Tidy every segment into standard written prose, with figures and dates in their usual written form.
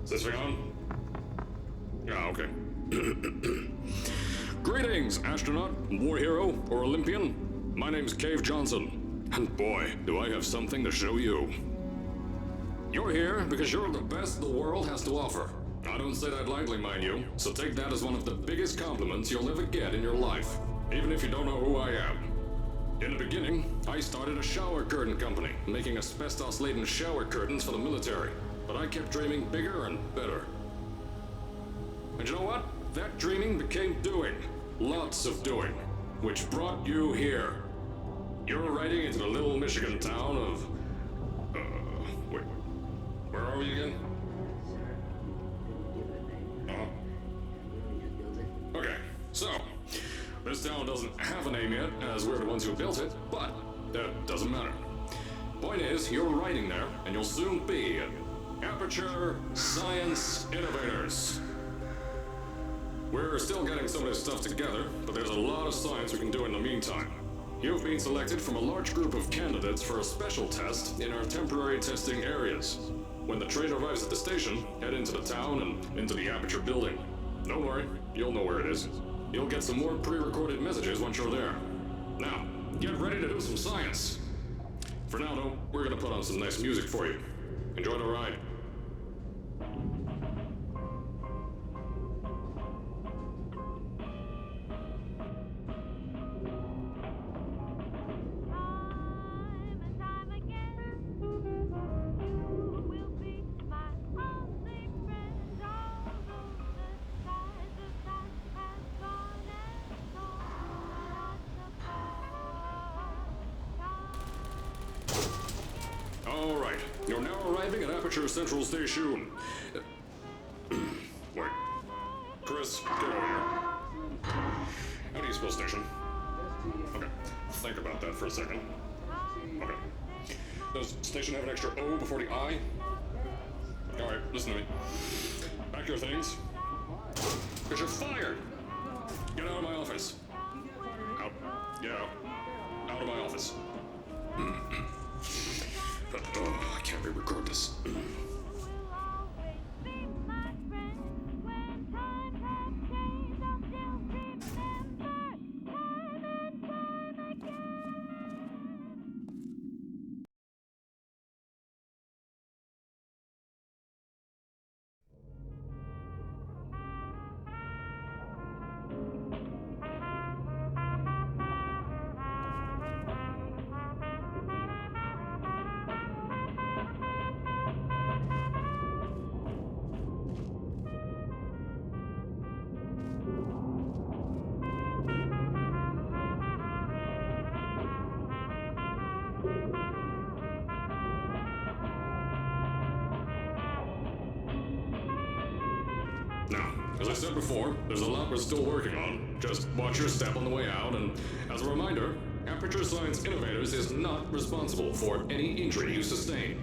Is this thing on? Yeah, okay. Greetings, astronaut, war hero, or Olympian. My name's Cave Johnson, and boy, do I have something to show you. You're here because you're the best the world has to offer. I don't say that lightly, mind you, so take that as one of the biggest compliments you'll ever get in your life, even if you don't know who I am. In the beginning, I started a shower curtain company, making asbestos-laden shower curtains for the military, but I kept dreaming bigger and better. And you know what? That dreaming became doing. Lots of doing. Which brought you here. You're riding into the little Michigan town of... wait. Where are we again? Okay, so... this town doesn't have a name yet, as we're the ones who built it, but that doesn't matter. Point is, you're riding there, and you'll soon be at Aperture Science Innovators. We're still getting some of this stuff together, but there's a lot of science we can do in the meantime. You've been selected from a large group of candidates for a special test in our temporary testing areas. When the train arrives at the station, head into the town and into the Aperture building. Don't worry, you'll know where it is. You'll get some more pre-recorded messages once you're there. Now, get ready to do some science. For now, though, we're gonna put on some nice music for you. Enjoy the ride. Alright, you're now arriving at Aperture Central Station. Wait. Chris, get over here. How do you spell station? Okay, think about that for a second. Okay. Does station have an extra O before the I? Alright, listen to me. Pack your things. Because you're fired! Get out of my office. Out. Get out. Out of my office. Oh, I can't re-record this. Now, as I said before, there's a lot we're still working on. Just watch your step on the way out, and as a reminder, Aperture Science Innovators is not responsible for any injury you sustain,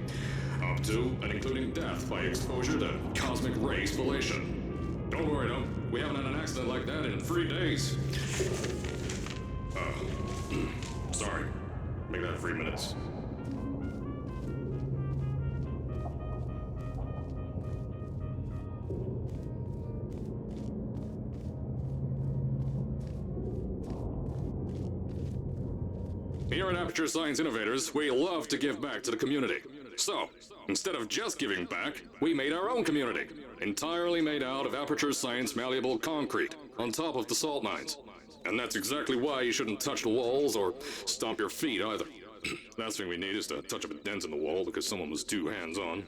up to and including death by exposure to cosmic ray spallation. Don't worry, though, we haven't had an accident like that in 3 days. Sorry. Make that 3 minutes. Here at Aperture Science Innovators, we love to give back to the community. So, instead of just giving back, we made our own community, entirely made out of Aperture Science malleable concrete, on top of the salt mines. And that's exactly why you shouldn't touch the walls or stomp your feet either. Last thing we need is to touch up a dent in the wall because someone was too hands-on.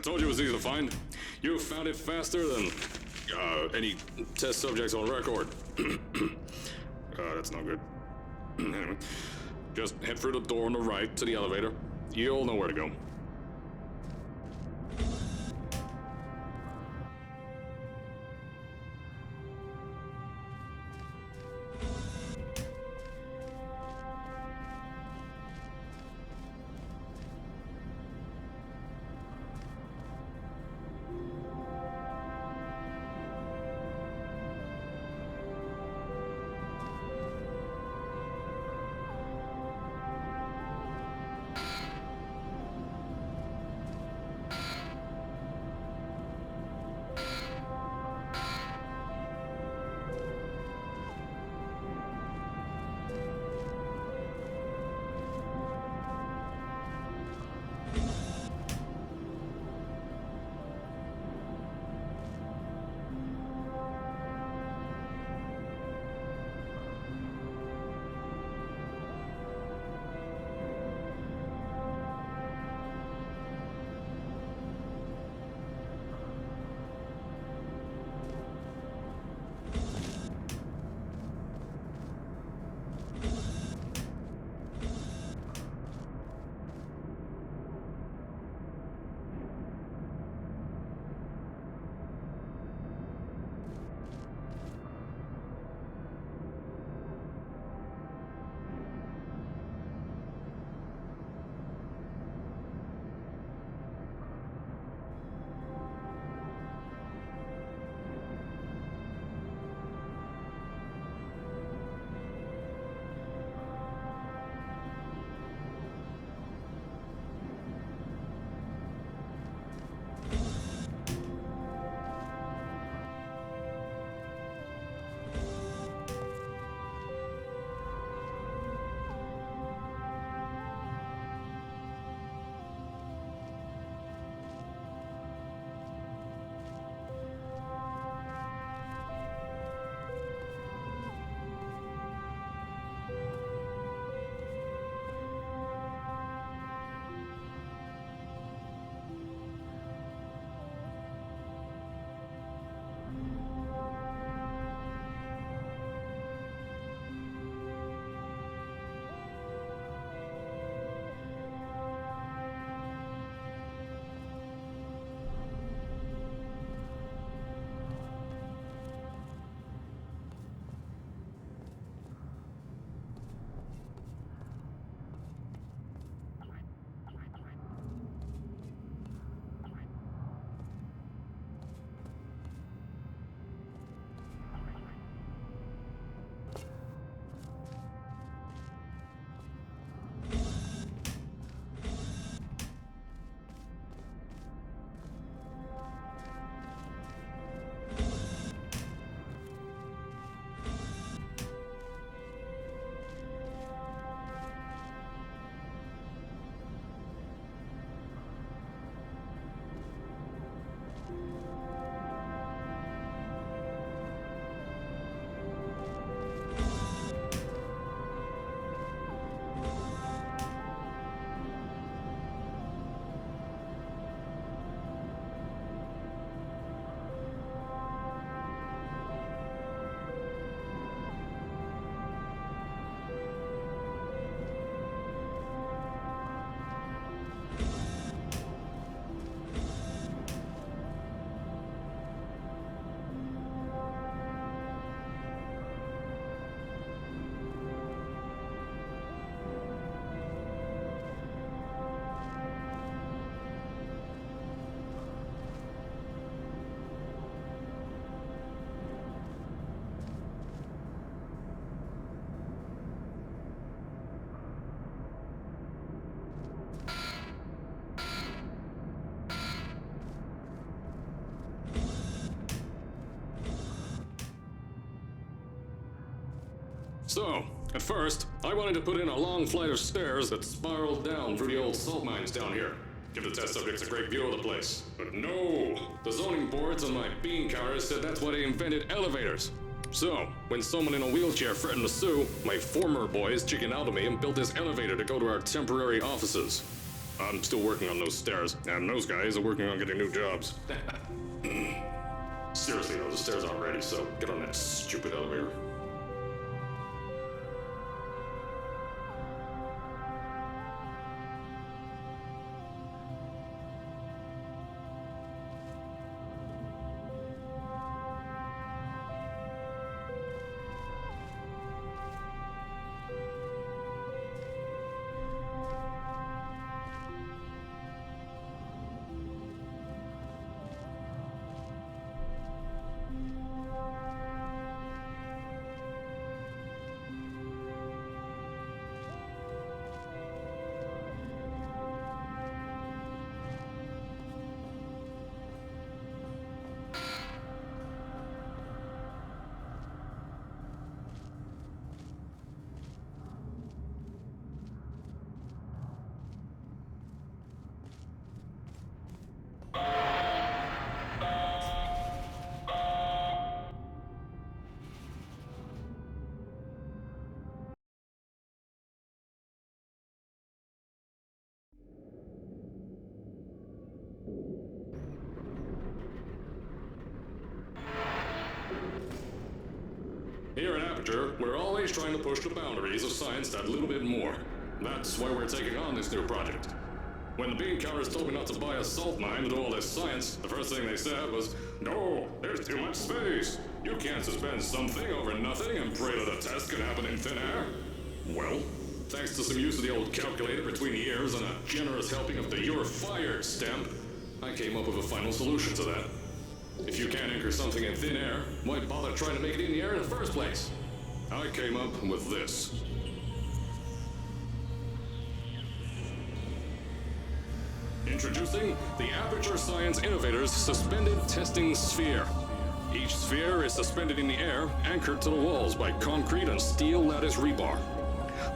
told you it was easy to find. You found it faster than any test subjects on record. That's not good. Anyway, just head through the door on the right to the elevator. You'll know where to go. So, at first, I wanted to put in a long flight of stairs that spiraled down through the old salt mines down here. Give the test subjects a great view of the place. But no! The zoning boards on my bean counters said that's why they invented elevators. So, when someone in a wheelchair threatened to sue, my former boys chickened out of me and built this elevator to go to our temporary offices. I'm still working on those stairs, and those guys are working on getting new jobs. Seriously though, the stairs aren't ready, so get on that stupid elevator. Here at Aperture, we're always trying to push the boundaries of science that little bit more. That's why we're taking on this new project. When the bean counters told me not to buy a salt mine to do all this science, the first thing they said was, "No, there's too much space. You can't suspend something over nothing and pray that a test can happen in thin air." Well, thanks to some use of the old calculator between the ears and a generous helping of the "you're fired" stamp, I came up with a final solution to that. If you can't anchor something in thin air, why bother trying to make it in the air in the first place? I came up with this. Introducing the Aperture Science Innovators Suspended Testing Sphere. Each sphere is suspended in the air, anchored to the walls by concrete and steel lattice rebar.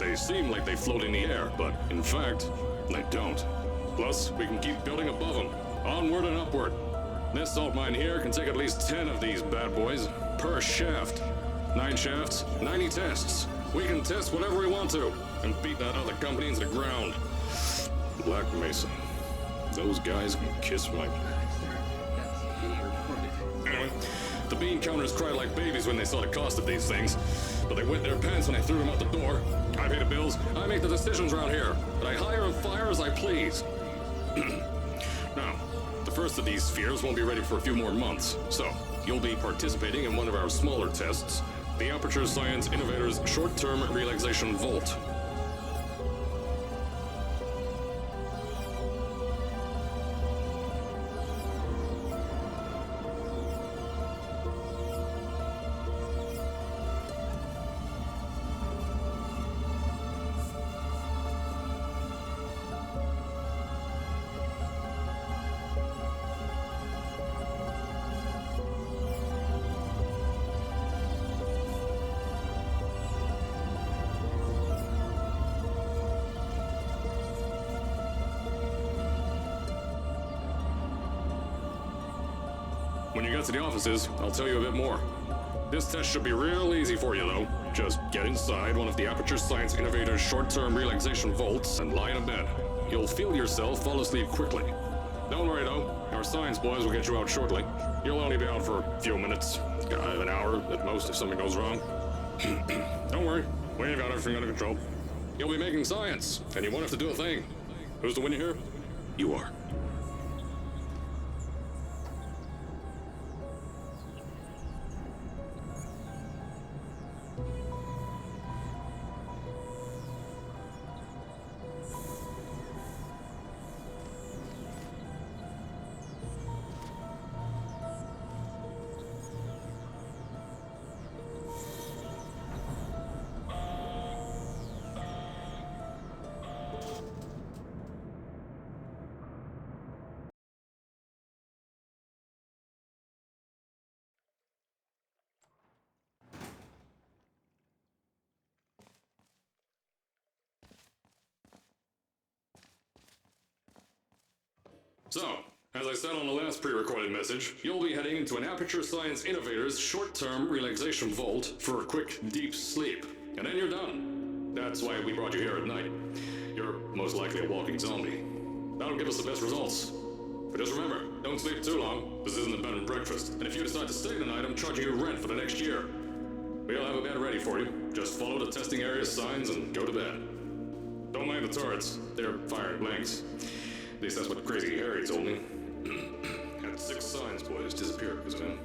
They seem like they float in the air, but in fact, they don't. Plus, we can keep building above them, onward and upward. This salt mine here can take at least 10 of these bad boys per shaft. 9 shafts, 90 tests. We can test whatever we want to and beat that other company into the ground. Black Mesa. Those guys can kiss my... Anyway, the bean counters cried like babies when they saw the cost of these things, but they wet their pants when I threw them out the door. I pay the bills, I make the decisions around here, but I hire and fire as I please. Now, the first of these spheres won't be ready for a few more months, so you'll be participating in one of our smaller tests, the Aperture Science Innovators Short-Term Relaxation Vault. When you get to the offices, I'll tell you a bit more. This test should be real easy for you, though. Just get inside one of the Aperture Science Innovators short-term relaxation vaults and lie in a bed. You'll feel yourself fall asleep quickly. Don't worry, though. Our science boys will get you out shortly. You'll only be out for a few minutes, an hour at most if something goes wrong. Don't worry, we've got everything under control. You'll be making science, and you won't have to do a thing. Who's the winner here? You are. So, as I said on the last pre-recorded message, you'll be heading into an Aperture Science Innovators short-term relaxation vault for a quick, deep sleep. And then you're done. That's why we brought you here at night. You're most likely a walking zombie. That'll give us the best results. But just remember, don't sleep too long. This isn't a bed and breakfast. And if you decide to stay tonight, I'm charging you rent for the next year. We'll have a bed ready for you. Just follow the testing area signs and go to bed. Don't mind the turrets. They're firing blanks. At least that's what Crazy Harry told me. Had 6 signs, boys, disappear because of him.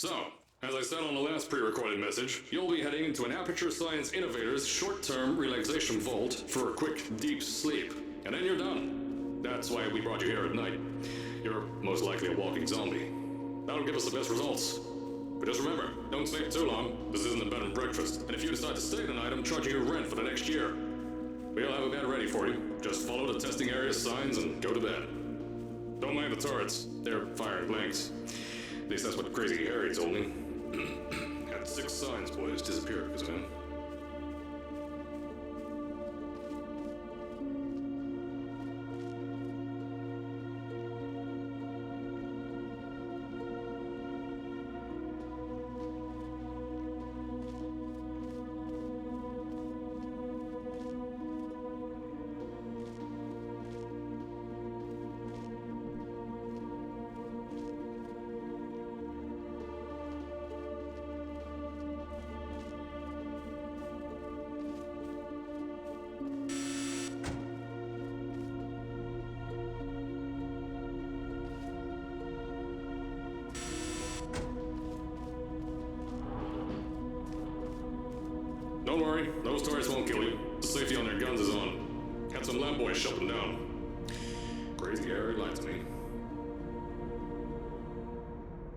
So, as I said on the last pre-recorded message, you'll be heading into an Aperture Science Innovators short-term relaxation vault for a quick, deep sleep. And then you're done. That's why we brought you here at night. You're most likely a walking zombie. That'll give us the best results. But just remember, don't sleep too long. This isn't a bed and breakfast. And if you decide to stay tonight, I'm charging you rent for the next year. We'll have a bed ready for you. Just follow the testing area signs and go to bed. Don't mind the turrets. They're firing blanks. At least that's what Crazy Harry told me. Had 6 signs, boys, disappear because of him. Don't worry, those turrets won't kill you. The safety on their guns is on. Had some lab boys shut them down. Crazy Harry lied to me.